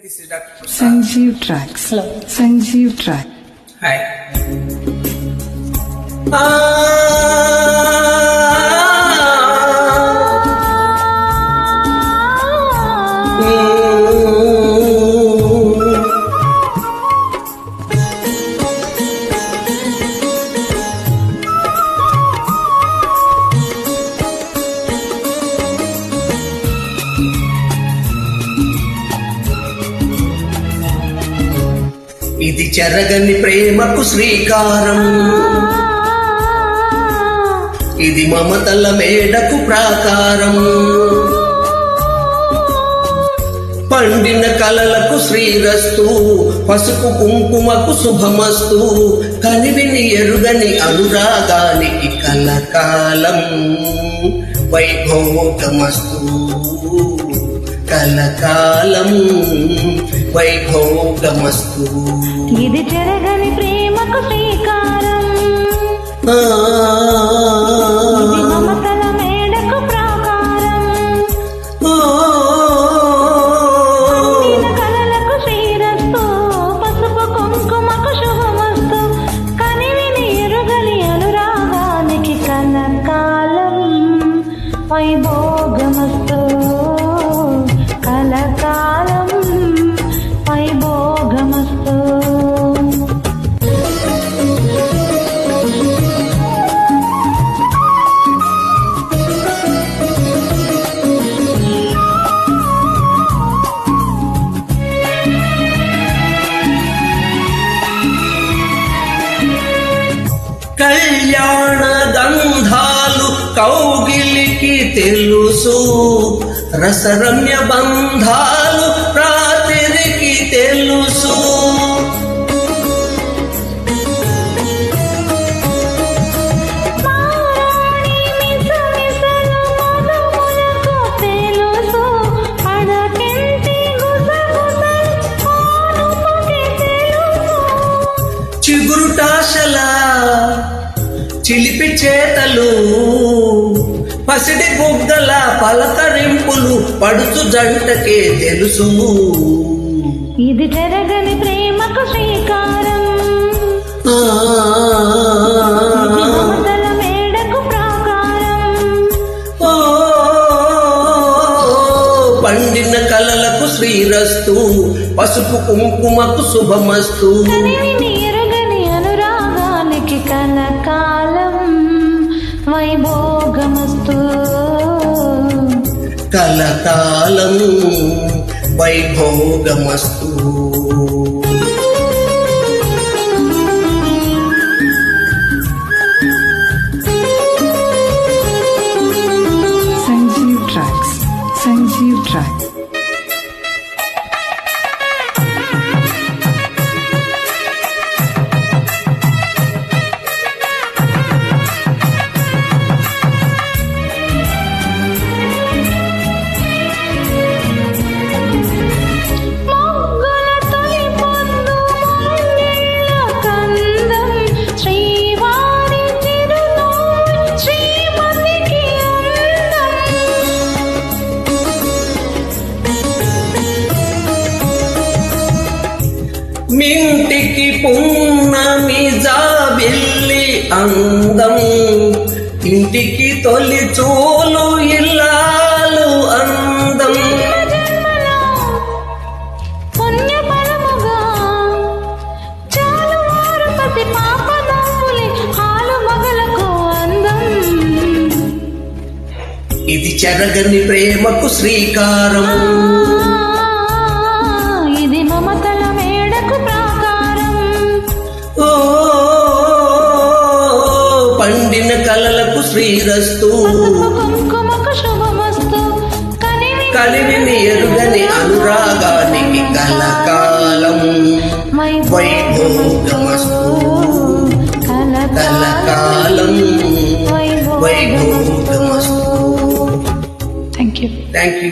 This is Dr. Sanjeev Tracks. Hello. Sanjeev Track. Hi. ఇది చెరగని ప్రేమకు శ్రీకారం, ఇది మమతల మేడకు ప్రాకారం, పండిన కలలకు శ్రీరస్తు, పసుపు కుంకుమకు శుభమస్తు, కనివిని ఎరుగని అనురాగానికి కలకాలం వైభోగమస్తు, కలకాలం వైభోగమస్తు. ఇది చెరగని ప్రేమకు శ్రీకారం, ఇది మమతల మేడకు ప్రాకారం, కలలకు శ్రీరస్తు, పసుపు కుంకుమకు శుభమస్తు, కనివిని ఎరుగని అనురాగానికి కలకాలం వైభోగమస్తు, కలకాలం వైభోగమస్తు. కళ్యాణ గంధాలు కౌగిలికి తెలుసు, రసరమ్య బంధాలు రాత్రికి తెలుసు, చిగురుటాశల చిలిపి చేతలు, పసిడి బుగ్గల పలకరింపులు పడుచు జంటకే తెలుసు. ఇది జరగని ప్రేమకు శ్రీకారం, మమతల మేడకు ప్రాకారం, పండిన కలలకు శ్రీరస్తు, పసుపు కుంకుమకు శుభమస్తు, ఎరుగని అనురాగానికి కలకాలం వైభోగమస్తు, కలకాలం వైభోగమస్తు. Sanjeev Tracks. Sanjeev Track. మింటికి పున్నమి జాబిల్లి అందం, ఇంటికి తొలి చూలు ఇల్లాలు అందం, ఇది చెరగని ప్రేమకు శ్రీకారం, ఇది మమతల మేడకు ప్రాకారం, పండిన కలలకు శ్రీరస్తు, కుంకుమకు శుభమస్తు, కలివిని ఎరుగని అనురాగానికి కలకాలం వైభోగమస్తు, కలకాలం వైభోగమస్తు. Thank you. Thank you.